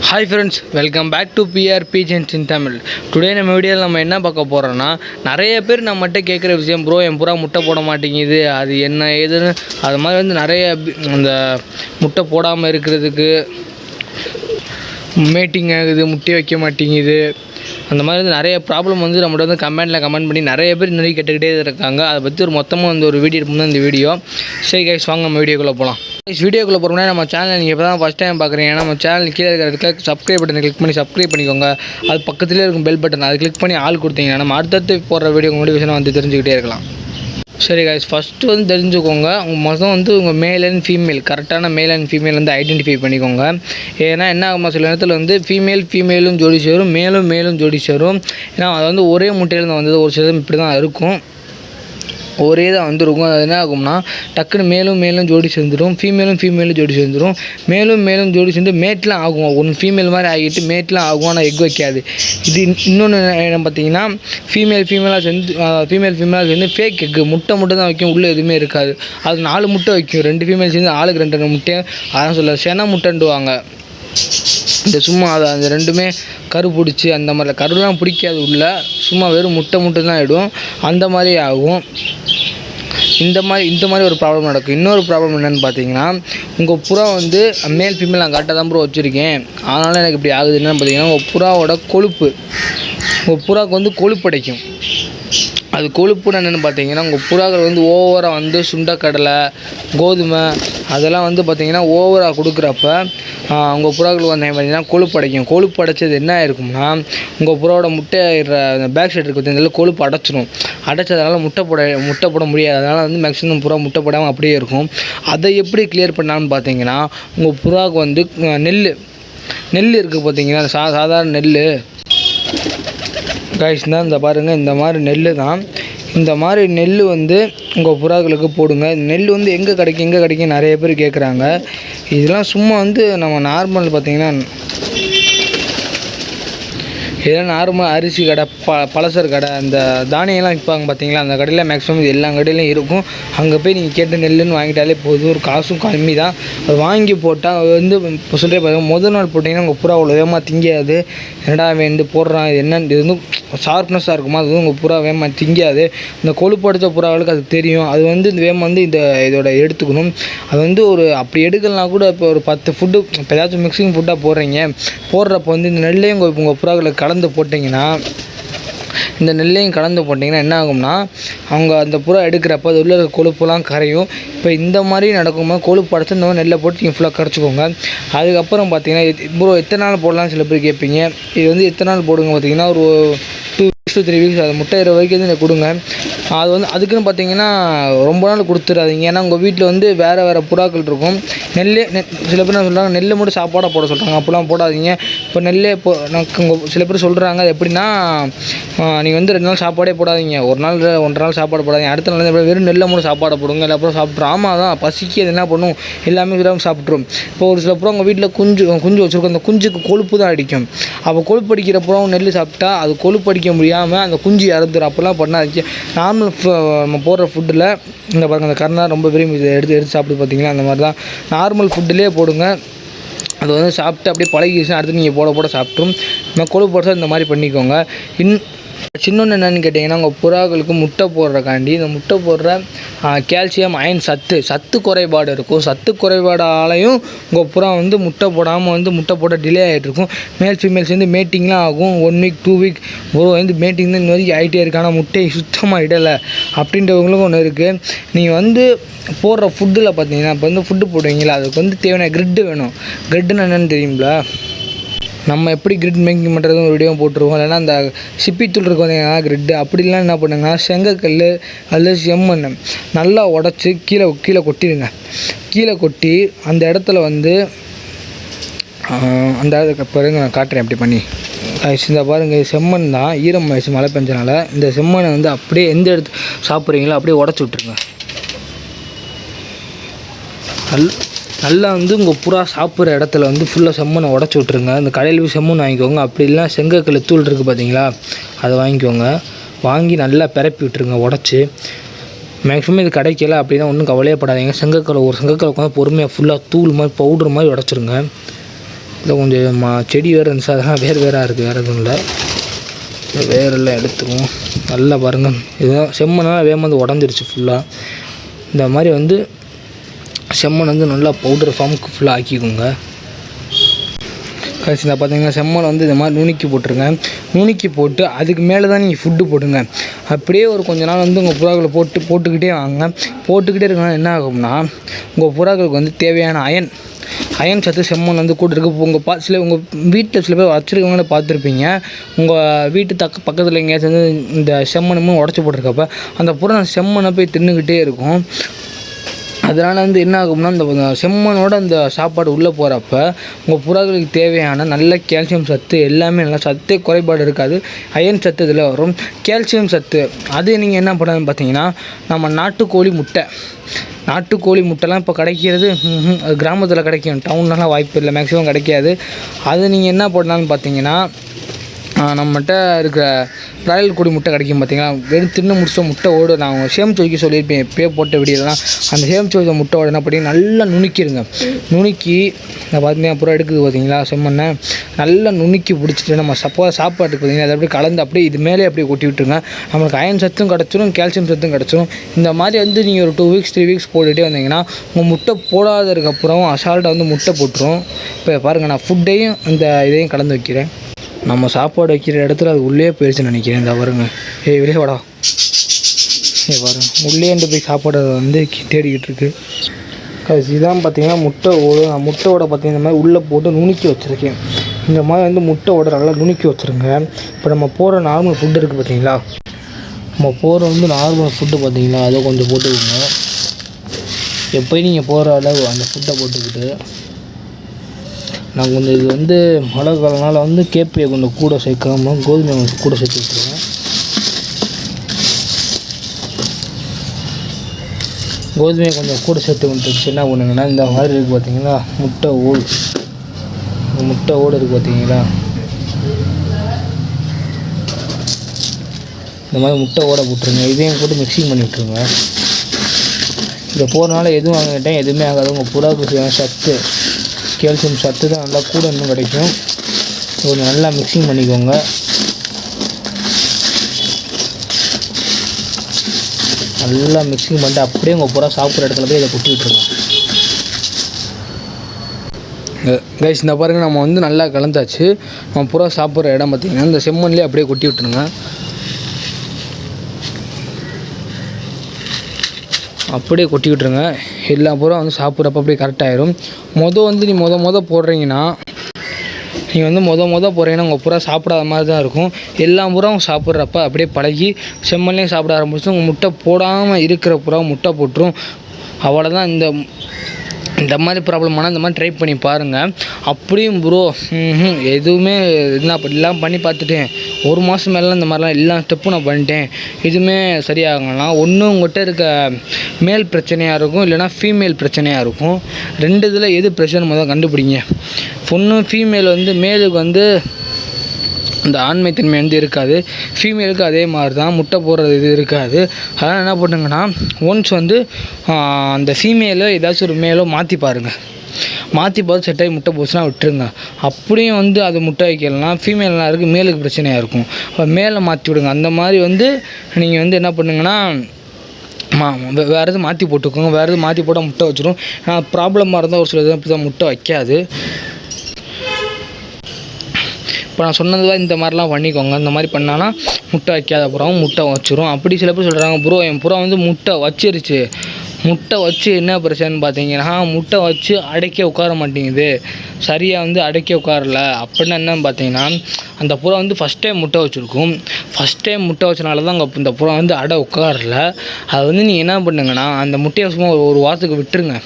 Hi friends, welcome back to PR Pigeons in Tamil. Today நம்ம வீடியோவில் நம்ம என்ன பார்க்க போகிறோன்னா, நிறைய பேர் நம்மகிட்ட கேட்குற விஷயம் ப்ரோ என் புறா முட்டை போட மாட்டேங்குது, அது என்ன ஏதுன்னு அது மாதிரி வந்து நிறைய அந்த முட்டை போடாமல் இருக்கிறதுக்கு மேட்டிங் ஆகுது, முட்டை வைக்க மாட்டேங்குது, அந்த மாதிரி வந்து நிறைய ப்ராப்ளம் வந்து நம்மகிட்ட வந்து கமெண்ட் பண்ணி நிறைய பேர் நிறைய கேட்டுக்கிட்டே இருக்காங்க. அதை பற்றி ஒரு மொத்தமாக வந்து ஒரு வீடியோ இருக்கும் இந்த வீடியோ. சரி கைஸ், வாங்க நம்ம வீடியோக்குள்ளே போகலாம். வீடியோக்குள்ளே போகிறோம்னா நம்ம சேனல் நீங்கள் இப்போ தான் ஃபஸ்ட் டைம் பார்க்குறீங்க. நம்ம சேனல் கீழே இருக்கிற சப்ஸ்கிரைப் பட்டனை கிளிக் பண்ணி சப்ஸ்கிரைப் பண்ணிக்கோங்க. அது பக்கத்துலேயே இருக்கும் பெல் பட்டன், அதை கிளிக் பண்ணி ஆள் கொடுத்தீங்கன்னா நம்ம அடுத்தடுத்து போடுற வீடியோ நோட்டிஃபிகேஷன் வந்து தெரிஞ்சுக்கிட்டே இருக்கலாம். சரி கைஸ், ஃபஸ்ட்டு வந்து தெரிஞ்சுக்கோங்க, உங்கள் மொதல் வந்து உங்கள் மேல் அண்ட் ஃபீமேல் கரெக்டான மேல் அண்ட் ஃபீமேல் வந்து ஐடென்டிஃபை பண்ணிக்கோங்க. ஏன்னா என்ன ஆகுமா, சில நேரத்தில் வந்து ஃபீமேலும் ஜோடி சேரும், மேலும் ஜோடி சேரும். ஏன்னா அது வந்து ஒரே முட்டையிலேருந்து வந்தது, ஒரு சில இப்படி தான் இருக்கும், ஒரே தான் வந்துருக்கும். அது என்ன ஆகும்னா டக்குன்னு மேலும் ஜோடி சேர்ந்துடும், ஃபீமேலும் ஜோடி சேர்ந்துடும். மேலும் ஜோடி சேர்ந்து மேட்லாம் ஆகும், ஒன்று ஃபீமேல் மாதிரி ஆகிட்டு மேட்லாம் ஆகும், ஆனால் எக் வைக்காது. இது இன்னொன்று என்ன பார்த்தீங்கன்னா, ஃபீமேலாக சேர்ந்து ஃபேக் எக்கு முட்டை தான் வைக்கும், உள்ளே எதுவுமே இருக்காது. அது 4 முட்டை வைக்கும், 2 ஃபீமேல் சேர்ந்து ஆளுக்கு 2 முட்டை. அதான் சொல்ல சென முட்டைண்டுவாங்க. இந்த சும்மா அதை அந்த ரெண்டுமே கரு பிடிச்சி அந்த மாதிரி கருலாம் பிடிக்காது, உள்ள சும்மா வெறும் முட்டை தான் ஆகிடும், அந்த மாதிரி ஆகும். இந்த மாதிரி ஒரு ப்ராப்ளம் நடக்கும். இன்னொரு ப்ராப்ளம் என்னென்னு பார்த்தீங்கன்னா, உங்கள் புறா வந்து மேல் ஃபீமேல் நான் கரெக்டாக தான் ப்ரோ வச்சுருக்கேன், அதனால் எனக்கு இப்படி ஆகுது. என்னென்னு பார்த்தீங்கன்னா, உங்கள் புறாவோட கொழுப்பு, உங்கள் புறாவுக்கு வந்து கொழுப்பு அடைக்கும். அது கொழுப்புன்னு என்னென்னு பார்த்தீங்கன்னா, உங்கள் புறாக்கள் வந்து ஓவராக வந்து சுண்டக்கடலை, கோதுமை அதெல்லாம் வந்து பார்த்திங்கன்னா ஓவராக கொடுக்குறப்ப உங்கள் புறாக்களுக்கு வந்து பார்த்திங்கன்னா கொழுப்பு அடைக்கும். கொழுப்பு அடைச்சது என்ன ஆயிருக்கும்னா, உங்கள் புறாவோட முட்டை பேக் சைடு இருக்குது பார்த்தீங்கன்னா கொழுப்பு அடைச்சதுனால முட்டை போட முடியாது. அதனால் வந்து மேக்ஸிமம் புறா முட்டை போடாமல் அப்படியே இருக்கும். அதை எப்படி கிளியர் பண்ணான்னு பார்த்தீங்கன்னா, உங்கள் புறாவுக்கு வந்து நெல் இருக்குது பார்த்தீங்கன்னா, சாதாரண நெல் கைஸ் தான், இந்த பாருங்கள், இந்த மாதிரி நெல் தான். இந்த மாதிரி நெல் வந்து உங்கள் புறாக்களுக்கு போடுங்க. நெல் வந்து எங்கே கிடைக்கும் நிறைய பேர் கேட்குறாங்க. இதெல்லாம் சும்மா வந்து நம்ம நார்மல் பார்த்திங்கன்னா, இதெல்லாம் நார்மல் அரிசி கடை, பலசர் கடை, அந்த தானியெல்லாம் விற்பாங்க பார்த்தீங்களா, அந்த கடையில் மேக்ஸிமம் இது எல்லா கடையிலையும் இருக்கும். அங்கே போய் நீங்கள் கேட்ட நெல்லுன்னு வாங்கிட்டாலே போதும், ஒரு காசும் கம்மி தான். அது வாங்கி போட்டால் அது வந்து இப்போ சொல்கிறே பாருங்கள், முதல் நாள் போட்டிங்கன்னா உங்கள் புறா அவ்வளோ வேகமாக திங்காது. என்னடா வந்து போடுறான், இது என்னன்னு இது வந்து ஷார்ப்னஸாக இருக்குமா, அது உங்கள் புறா வேகமாக திங்காது. இந்த கொழுப்பு அடித்த புறாவுக்கு அது தெரியும். அது வந்து இந்த வேகமாக வந்து இதோட எடுத்துக்கணும். அது வந்து ஒரு அப்படி எடுக்கலனா கூட இப்போ ஒரு 10 ஃபுட்டு இப்போ ஏதாச்சும் மிக்சிங் ஃபுட்டாக போடுறப்போ வந்து இந்த நெல்லையும் உங்கள் புறாக்களுக்கு கலந்து போட்டிங்கன்னா, இந்த நெல்லையும் கலந்து போட்டிங்கன்னா என்ன ஆகும்னா, அவங்க அந்த புறா எடுக்கிறப்ப அது உள்ள கொழுப்புலாம் கரையும். இப்போ இந்த மாதிரி நடக்கும்போது கொழுப்பு அடைச்சி இந்த மாதிரி நெல்லை போட்டு நீங்கள் ஃபுல்லாக கரைச்சிக்கோங்க. அதுக்கப்புறம் பார்த்தீங்கன்னா, ப்ரோ எத்தனை நாள் போடலாம்னு சில பேர் கேட்பீங்க. இது வந்து எத்தனை நாள் போடுங்க பார்த்தீங்கன்னா, ஒரு 2 to 3 weeks, அது முட்டை 20 வரைக்கும் வந்து கொடுங்க. அது வந்து அதுக்குன்னு பார்த்தீங்கன்னா ரொம்ப நாள் கொடுத்துடாதீங்க. ஏன்னா உங்கள் வீட்டில் வந்து வேறு புறாக்கள் இருக்கும். சில பேர் என்ன சொல்கிறாங்க, நெல் மட்டும் சாப்பாடாக போட சொல்கிறாங்க, அப்படிலாம் போடாதீங்க. இப்போ நெல்லே சில பேர் சொல்கிறாங்க, அது எப்படின்னா, நீங்கள் வந்து 2 நாள் சாப்பாடே போடாதீங்க, 1 நாள் 1.5 நாள் சாப்பாடு போடாதீங்க, அடுத்த நாள் வெறும் நெல்லை மட்டும் சாப்பாடை போடுங்க. இல்லை அப்புறம் சாப்பிட்றோம், ஆமாம் தான் பசிக்கு அது என்ன பண்ணும், எல்லாமே விடாமல் சாப்பிட்ரும். இப்போ ஒரு சில புறம் உங்கள் வீட்டில் குஞ்சு வச்சுருக்கோம், அந்த குஞ்சுக்கு கொழுப்பு தான் அடிக்கும். அப்போ கொழுப்பு அடிக்கிற புறம் நெல் சாப்பிட்டா அது கொழுப்பு அடிக்க முடியாமல் அந்த குஞ்சு இறந்துடும். அப்போல்லாம் பண்ணாதீங்க. நார்மல் நம்ம போடுற ஃபுட்டில் இந்த பாருங்கள், அந்த கருணா ரொம்ப விரும்பி எடுத்து சாப்பிட்டு பார்த்தீங்களா, அந்த மாதிரி தான் நார்மல் ஃபுட்டிலே போடுங்க. அது வந்து சாப்பிட்டு அப்படியே பழகிடுச்சுன்னா அடுத்து நீங்கள் போட சாப்பிட்ரும். நம்ம கொழுப்பு போடுறத இந்த மாதிரி பண்ணிக்கோங்க. சின்னொன்று என்னென்னு கேட்டிங்கன்னா, உங்கள் புறாக்களுக்கு முட்டை போடுறக்காண்டி இந்த முட்டை போடுற கால்சியம் அயன் சத்து குறைபாடு இருக்கும். சத்து குறைபாடாலையும் உங்கள் புறா வந்து முட்டை போடாமல் வந்து முட்டை போட டிலே ஆகிட்ருக்கும். மேல் ஃபீமேல்ஸ் வந்து மேட்டிங்லாம் ஆகும், 1 week 2 week ஒரு வந்து மேட்டிங் தான் இந்த மாதிரி ஆகிட்டே இருக்கு, ஆனால் முட்டையை சுத்தமாக இடலை அப்படின்றவங்களுக்கும் ஒன்று இருக்குது. நீங்கள் வந்து போடுற ஃபுட்டில் பார்த்தீங்கன்னா, இப்போ வந்து ஃபுட்டு போடுவீங்களா, அதுக்கு வந்து தேவையான கிரிட்டு வேணும். கிரிட்டுன்னு என்னென்னு தெரியுங்களா, நம்ம எப்படி கிரிட் மேக்கிங் பண்ணுறது ஒரு வீடியோ போட்டுருவோம். இல்லைன்னா அந்த சிப்பித்தூள் இருக்கும் பார்த்தீங்கன்னா கிரிட்டு, அப்படிலாம் என்ன பண்ணுங்கன்னா, செங்கக்கல் அல்லது செம்மண் நல்லா உடச்சி கீழே கொட்டிடுங்க. கீழே கொட்டி அந்த இடத்துல வந்து அந்த பாருங்க, நான் காட்டுறேன் எப்படி பண்ணி. இந்த பாருங்கள், செம்மண் தான் ஈரம் ஆயிடுச்சு மழை பெஞ்சனால. இந்த செம்மண்ணை வந்து அப்படியே எந்த இடத்து சாப்பிட்றீங்களோ அப்படியே உடச்சி விட்ருங்க. நல்லா வந்து உங்கள் புறா சாப்பிட்ற இடத்துல வந்து ஃபுல்லாக செம்மண்ணை உடச்சி விட்ருங்க. இந்த கடையில் போய் செம்மண் வாங்கிக்கோங்க, அப்படி இல்லைனா செங்கக்கல் தூள் இருக்குது பார்த்தீங்களா, அதை வாங்கிக்கோங்க. வாங்கி நல்லா பரப்பி விட்டுருங்க உடச்சி. மேக்ஸிமம் இது கிடைக்கல அப்படின்னா ஒன்றும் கவலையப்படாதீங்க. ஒரு செங்கக்கல் உட்காந்து பொறுமையாக ஃபுல்லாக தூள் மாதிரி பவுட்ரு மாதிரி உடச்சிருங்க. இதில் கொஞ்சம் செடி வேறு இருந்துச்சு, அதெல்லாம் வேறாக இருக்குது, வேறு எதுவும் இல்லை. வேரெல்லாம் எடுத்துக்குவோம். நல்லா பாருங்கள், இதுதான் செம்மண்ணெலாம் வேகமாக உடஞ்சிருச்சு ஃபுல்லாக. இந்த மாதிரி வந்து செம்மண் வந்து நல்லா பவுடர் ஃபார்முக்கு ஃபுல்லாக ஆக்கிக்கோங்க. கடைசியில் பார்த்தீங்கன்னா செம்மண் வந்து இந்த மாதிரி நுணுக்கி போட்டுருங்க. நுணுக்கி போட்டு அதுக்கு மேலே தான் நீங்கள் ஃபுட்டு போட்டுங்க. அப்படியே ஒரு கொஞ்ச நாள் வந்து உங்கள் புறாக்களை போட்டுக்கிட்டே வாங்க. போட்டுக்கிட்டே இருக்கனால என்ன ஆகும்னா, உங்கள் புறாக்களுக்கு வந்து தேவையான அயன் சத்து செம்மண் வந்து கூட இருக்குது. உங்கள் உங்கள் வீட்டில் சில பேர் வச்சுருக்கவங்களே பார்த்துருப்பீங்க. உங்கள் வீட்டு பக்கத்தில் எங்கேயாச்சும் வந்து இந்த செம்மண்ணும் உடச்சி போட்டிருக்கப்ப அந்த புறா செம்மண்ணை போய் தின்னுக்கிட்டே இருக்கும். அதனால் வந்து என்ன ஆகும்னா, இந்த செம்மண்ணோட அந்த சாப்பாடு உள்ளே போகிறப்ப உங்கள் புறாக்களுக்கு தேவையான நல்ல கால்சியம் சத்து எல்லாமே நல்லா சத்தே குறைபாடு இருக்காது. அயன் சத்து இதில் வரும். கால்சியம் சத்து அது நீங்கள் என்ன பண்ணணும்னு பார்த்தீங்கன்னா, நம்ம நாட்டுக்கோழி முட்டைலாம் இப்போ கிடைக்கிறது அது கிராமத்தில் கிடைக்கும், டவுன்லலாம் வாய்ப்பு இல்லை, மேக்ஸிமம் கிடைக்காது. அது நீங்கள் என்ன பண்ணலான்னு பார்த்தீங்கன்னா, நம்மகிட்ட இருக்கிற பிராய்லர் கோழி முட்டை கிடைக்கும் பார்த்தீங்களா, வெறும் தின்னு முடிச்ச முட்டையோடு நான் சேமிச்சு வைக்க சொல்லியிருப்பேன் எப்போயே போட்ட வீடியோலாம். அந்த சேமிச்சு வைத்த முட்டையோடு என்ன பண்ணி நல்லா நுணுக்கிடுங்க. நுணுக்கி நான் பார்த்தீங்கன்னா அப்புறம் எடுக்குது பார்த்தீங்களா செம்மண்ணை, நல்லா நுணுக்கி பிடிச்சிட்டு நம்ம சாப்பாட்டுக்கு பார்த்தீங்கன்னா அதை அப்படியே கலந்து அப்படியே இது மேலே அப்படியே கொட்டி விட்டுருங்க. நம்மளுக்கு அயன் சத்தும் கிடச்சிரும், கால்சியம் சத்தும் கிடச்சிரும். இந்த மாதிரி வந்து நீங்கள் ஒரு 2 வீக்ஸ் 3 வீக்ஸ் போட்டுகிட்டே வந்தீங்கன்னா உங்கள் முட்டை போடாததுக்கப்புறம் அசால்ட்டாக வந்து முட்டை போட்டுரும். இப்போ பாருங்கள், நான் ஃபுட்டையும் இந்த இதையும் கலந்து வைக்கிறேன். நம்ம சாப்பாடு வைக்கிற இடத்துல அது உள்ளே போயிடுச்சுன்னு நினைக்கிறேன். இந்த பாருங்க, வெளியே வாடா, பாருங்க உள்ளேண்டு போய் சாப்பாடு வந்து தேடிக்கிட்டு இருக்கு. இதுதான் பார்த்தீங்கன்னா முட்டையோட பார்த்தீங்கன்னா இந்த மாதிரி உள்ளே போட்டு நுணுக்கி வச்சுருக்கேன். இந்த மாதிரி வந்து முட்டையோட நல்லா நுணுக்கி வச்சுருங்க. இப்போ நம்ம போகிற நார்மல் ஃபுட்டு இருக்குது பார்த்தீங்களா, நம்ம போகிற வந்து நார்மல் ஃபுட்டு பார்த்தீங்களா, அதை கொஞ்சம் போட்டுக்கோங்க. எப்போயும் நீங்கள் போகிற அளவு அந்த ஃபுட்டை போட்டுக்கிட்டு நான் கொஞ்சம் இது வந்து மழை காலனால வந்து கேப்பியை கொஞ்சம் கூட சேர்க்காம கோதுமை கொஞ்சம் கூட சேர்த்து வச்சுருவேன். கோதுமையை கொஞ்சம் கூட சேர்த்து வந்துட்டு என்ன பண்ணுங்கன்னா, இந்த மாதிரி இருக்குது பார்த்தீங்களா முட்டை ஓடு இருக்குது பார்த்தீங்களா, இந்த மாதிரி முட்டை ஓட போட்டுருங்க. இதையும் போட்டு மிக்சிங் பண்ணி விட்ருங்க. இதை போகிறனால எதுவும் வாங்கிட்டேன் எதுவுமே ஆகாது. உங்கள் புறாவுக்கு சத்து கால்சியம் சத்து தான் நல்லா கூட இன்னும் கிடைக்கும். கொஞ்சம் நல்லா மிக்சிங் பண்ணிக்கோங்க. நல்லா மிக்சிங் பண்ணிட்டு அப்படியே உங்கள் புறா சாப்பிட்ற இடத்துல போய் இதை கொட்டி விட்டுருங்க. கைஸ் இந்த பாருங்கள், நம்ம வந்து நல்லா கலந்தாச்சு. நம்ம புறா சாப்பிட்ற இடம் பார்த்திங்கன்னா இந்த செம்மண்லேயே அப்படியே கொட்டி விட்டுருங்க. அப்படியே கொட்டி விட்டுருங்க. எல்லா புறா வந்து சாப்பிட்றப்ப அப்படியே கரெக்டாகிடும். நீ போடுறீங்கன்னா நீங்கள் வந்து போடுறீங்கன்னா உங்கள் புறா சாப்பிடாத மாதிரி தான் இருக்கும். எல்லா புறாவும் சாப்பிட்றப்ப அப்படியே பழகி செம்மண்லேயும் சாப்பிட ஆரம்பிச்சு உங்கள் முட்டை போடாமல் இருக்கிற புறா முட்டை போட்டுரும். அவ்வளோதான். இந்த மாதிரி ப்ராப்ளமான இந்த மாதிரி ட்ரை பண்ணி பாருங்கள். அப்படியும் ப்ரோ எதுவுமே எல்லாம் பண்ணி பார்த்துட்டேன், 1 மாதம் மேலாம் இந்த மாதிரிலாம் எல்லா ஸ்டெப்பும் நான் பண்ணிட்டேன், எதுவுமே சரியாகலாம். ஒன்று உங்கள்கிட்ட இருக்க மேல் பிரச்சனையாக இருக்கும், இல்லைனா ஃபீமேல் பிரச்சனையாக இருக்கும். 2 இதில் எது பிரச்சனை முதல்ல கண்டுபிடிங்க. பொண்ணு ஃபீமேல் வந்து மேலுக்கு வந்து அந்த ஆண்மைத்தன்மை வந்து இருக்காது, ஃபீமேலுக்கு அதே மாதிரி தான் முட்டை போடுறது இது இருக்காது. அதனால் என்ன பண்ணுங்கன்னா, ஒன்ஸ் வந்து அந்த ஃபீமேலோ ஏதாச்சும் ஒரு மேலோ மாற்றி பாருங்கள். மாற்றி பார்த்து செட்டாகி முட்டை போச்சுன்னா விட்டுருங்க. அப்படியும் வந்து அது முட்டை வைக்கலன்னா ஃபீமேல்லாம் இருக்குது, மேலுக்கு பிரச்சனையாக இருக்கும். அப்போ மேலே மாற்றி விடுங்க. அந்த மாதிரி வந்து நீங்கள் வந்து என்ன பண்ணுங்கன்னா, வேறு எதுவும் மாற்றி போட்டுக்கோங்க. வேறு எதுவும் மாற்றி போட்டால் முட்டை வச்சிடும். ப்ராப்ளமாக இருந்தால் ஒரு சில இது அப்படி தான் முட்டை வைக்காது. இப்போ நான் சொன்னதுதான் இந்த மாதிரிலாம் பண்ணிக்கோங்க. இந்த மாதிரி பண்ணாலும் முட்டை வைக்காத புறாவும் முட்டை வச்சிரும். அப்படி சில பேர் சொல்கிறாங்க, ப்ரோ என் புறா வந்து முட்டை வச்சிருச்சு, முட்டை வச்சு என்ன பிரச்சனைன்னு பார்த்தீங்கன்னா, முட்டை வச்சு அடைக்க உட்கார மாட்டேங்குது, சரியாக வந்து அடைக்க உட்காரல. அப்படின்னா என்னன்னு பார்த்தீங்கன்னா, அந்த புறா வந்து ஃபஸ்ட் டைம் முட்டை வச்சுருக்கும். ஃபஸ்ட் டைம் முட்டை வச்சனால தான் அங்கே இந்த புறா வந்து அடை உட்காரல. அது வந்து நீங்கள் என்ன பண்ணுங்கன்னா, அந்த முட்டையை சும்மா ஒரு வாரத்துக்கு விட்டுருங்க.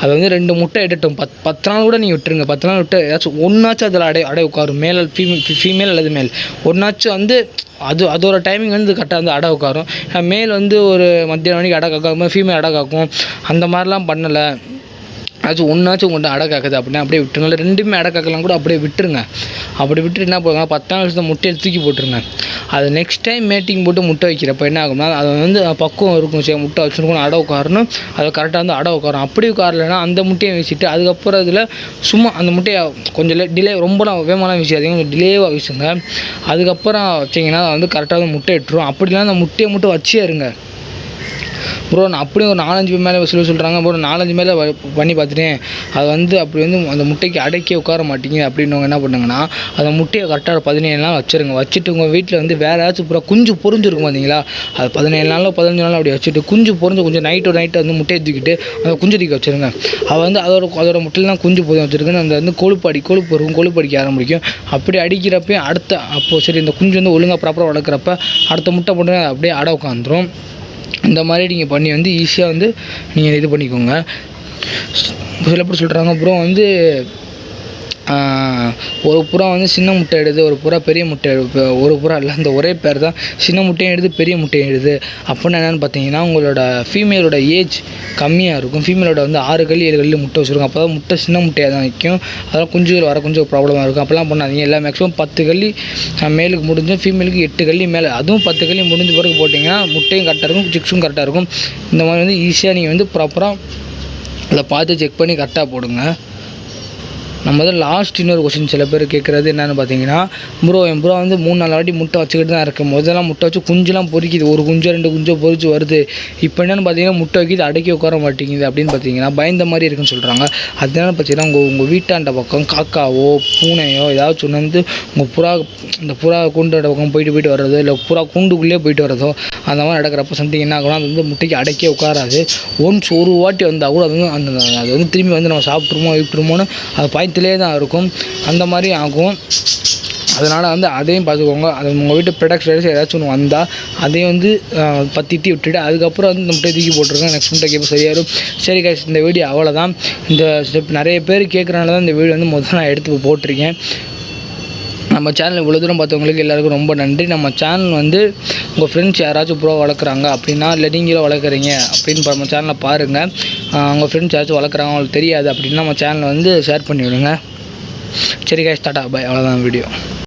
அது வந்து 2 முட்டை எடுட்டும். 10 நாள் கூட நீங்கள் விட்டுருங்க. 10 நாள் விட்டு ஏதாச்சும் ஒன்றாச்சும் அதில் அடை உட்காரும். ஃபீமேல் அல்லது மேல் ஒன்றாச்சும் வந்து அதோட டைமிங் வந்து கரெக்டாக வந்து அடை உட்காரும். மேல் வந்து ஒரு மத்தியானம் மணிக்கு அடை காக்கும், ஃபீமேல் அடை காக்கும். அந்த மாதிரிலாம் பண்ணலை. ஒன்றாச்சும் உங்கள்கிட்ட அடை காக்குது அப்படின்னா அப்படியே விட்டுருங்க. ரெண்டுமே அடை காக்கலாம் கூட அப்படியே விட்டுருங்க. அப்படி விட்டு என்ன பண்ணுங்க, 10 நாள் முட்டையை தூக்கி போட்டுருங்க. அது நெக்ஸ்ட் டைம் மேட்டிங் போட்டு முட்டை வைக்கிறப்ப என்ன ஆகும்னா, அது வந்து பக்குவம் இருக்கும். சரி முட்டை வச்சுருக்கணும், அடை உட்காரணும், அது கரெக்டாக வந்து அடை உட்காரும். அப்படி உட்காரலைன்னா அந்த முட்டையை வீசிட்டு அதுக்கப்புறம் இதில் சும்மா அந்த முட்டையை கொஞ்சம் டிலே, ரொம்பலாம் வேகமாலாம் வீசாதீங்க, கொஞ்சம் டிலேவாக வீசுங்க. அதுக்கப்புறம் வச்சிங்கன்னா வந்து கரெக்டாக வந்து முட்டை இட்டுரும். அப்படிலாம் அந்த முட்டையை மட்டும் வச்சே இருங்க. ப்ரோ நான் அப்படியே ஒரு 4-5 பேர் மேலே சொல்கிறாங்க ப்ரோ, 4-5 மேலே பண்ணி பார்த்துட்டேன், அது வந்து அப்படி வந்து அந்த முட்டைக்கு அடக்கி உட்கார மாட்டேங்க அப்படின்னவங்க என்ன பண்ணுங்கன்னா, அந்த முட்டையை கரெக்டாக 17 நாள் வச்சுருங்க. வச்சுட்டு உங்கள் வீட்டில் வந்து வேறு ஏதாச்சும் பூரா குஞ்சு பொறிஞ்சிருக்கும் பார்த்தீங்களா, அது 17 நாளோ 15 நாளோ அப்படி வச்சுட்டு குஞ்சு பொறிஞ்சு கொஞ்சம் நைட்டு வந்து முட்டையை தூக்கிட்டு அந்த குஞ்சு தூக்கி வச்சுருங்க. அது வந்து அதோட முட்டையெல்லாம் குஞ்சு பொறிஞ்சு வச்சுருக்குன்னு அந்த வந்து கொழுப்பு இருக்கும், கொழுப்பு அடிக்க ஆரம்பிக்கும். அப்படி அடிக்கிறப்ப அப்போது சரி இந்த குஞ்சு வந்து ஒழுங்காக ப்ராப்பராக வளர்க்குறப்ப அடுத்த முட்டை போட்டு அப்படியே அடை உட்காந்துரும். இந்த மாதிரி நீங்கள் பண்ணி வந்து ஈஸியாக வந்து நீங்கள் இது பண்ணிக்கோங்க. சில பேர் சொல்கிறாங்க ப்ரோ வந்து ஒரு புறா வந்து சின்ன முட்டை இடுது, ஒரு புறா பெரிய முட்டை ஒரு புறா இல்லை, அந்த ஒரே பேர் தான் சின்ன முட்டையும் எடுது பெரிய முட்டையும் எடுது. அப்படின்னா என்னென்னு பார்த்தீங்கன்னா, உங்களோட ஃபீமேலோட ஏஜ் கம்மியாக இருக்கும். ஃபீமேலோட வந்து 6 கல்லி 7 கல்லி முட்டை வச்சுருக்கும். அப்போ தான் முட்டை சின்ன முட்டையாக தான் வைக்கும். அதெல்லாம் குஞ்சுகள் வர கொஞ்சம் ப்ராப்ளமாக இருக்கும். அப்போலாம் பண்ணாதீங்க. எல்லாம் மேக்ஸிமம் 10 கல்லி மேலுக்கு முடிஞ்சும் ஃபீமேலுக்கு 8 கல்லி மேலே, அதுவும் 10 கல்லி முடிஞ்ச பிறகு போட்டிங்கன்னா முட்டையும் கரெக்டாக இருக்கும், சிக்ஸும் கரெக்டாக இருக்கும். இந்த மாதிரி வந்து ஈஸியாக நீங்கள் வந்து ப்ராப்பராக அதை பார்த்து செக் பண்ணி கரெக்டாக போடுங்க. நம்ம வந்து லாஸ்ட் இன்னொரு கொஸ்டின் சில பேர் கேட்குறது என்னென்னு பார்த்தீங்கன்னா, என் ப்ரோ வந்து 3-4 வாட்டி முட்டை வச்சுக்கிட்டு தான் இருக்குது. முதல்லாம் முட்டை வச்சு குஞ்சுலாம் பொறிக்குது, ஒரு குஞ்சோ 2 குஞ்சோ பொறிச்சு வருது. இப்போ என்னென்னு பார்த்தீங்கன்னா முட்டை வைக்கிது அடக்கி உட்கார மாட்டேங்குது அப்படின்னு பார்த்தீங்கன்னா பயந்த மாதிரி இருக்குன்னு சொல்கிறாங்க. அதனால பார்த்தீங்கன்னா உங்கள் வீட்டாண்ட பக்கம் காக்காவோ பூனையோ ஏதாச்சும் ஒன்று வந்து உங்கள் இந்த புறா கூண்டோட பக்கம் போயிட்டு வர்றதோ, இல்லை புறா கூண்டுக்குள்ளேயே போயிட்டு வர்றதோ அந்த மாதிரி நடக்கிறப்ப சம்திங் என்ன ஆகும்னா, அது வந்து முட்டைக்கு அடக்கே உட்காராது. ஒன்ஸ் ஒரு வாட்டி வந்தால் கூட அது வந்து திரும்பி வந்து நம்ம விட்டுருமோன்னு அது பயத்திலே தான் இருக்கும். அந்த மாதிரி ஆகும். அதனால் வந்து அதையும் பார்த்துக்கோங்க. அது உங்கள் வீட்டு ப்ரொடக்ஷன் ஏதாச்சும் ஒன்று வந்தால் அதையும் வந்து பற்றிட்டு விட்டுட்டு அதுக்கப்புறம் வந்து இந்த முட்டையை தூக்கி போட்டுருக்கேன். நெக்ஸ்ட் முட்டை கேட்ப சரியாயிரும். சரி கைஸ், இந்த வீடியோ அவ்வளோதான். இந்த ஸ்டெப் நிறைய பேர் கேட்குறனால தான் இந்த வீடியோ வந்து முதல்ல நான் எடுத்து போட்டிருக்கேன். நம்ம சேனல் இவ்வளோ தூரம் பார்த்தவங்களுக்கு எல்லாருக்கும் ரொம்ப நன்றி. நம்ம சேனல் வந்து உங்கள் ஃப்ரெண்ட்ஸ் யாராச்சும் ப்ரோ வளர்க்குறாங்க அப்படின்னா, இல்லை நீங்களும் வளர்க்குறீங்க அப்படின்னு நம்ம சேனலை பாருங்கள். உங்கள் ஃப்ரெண்ட்ஸ் யாராச்சும் வளர்க்குறாங்க அவங்களுக்கு தெரியாது அப்படின்னா நம்ம சேனலை வந்து ஷேர் பண்ணி விடுங்க. சரி கைஸ், டாடா பாய், அவ்வளோதான் வீடியோ.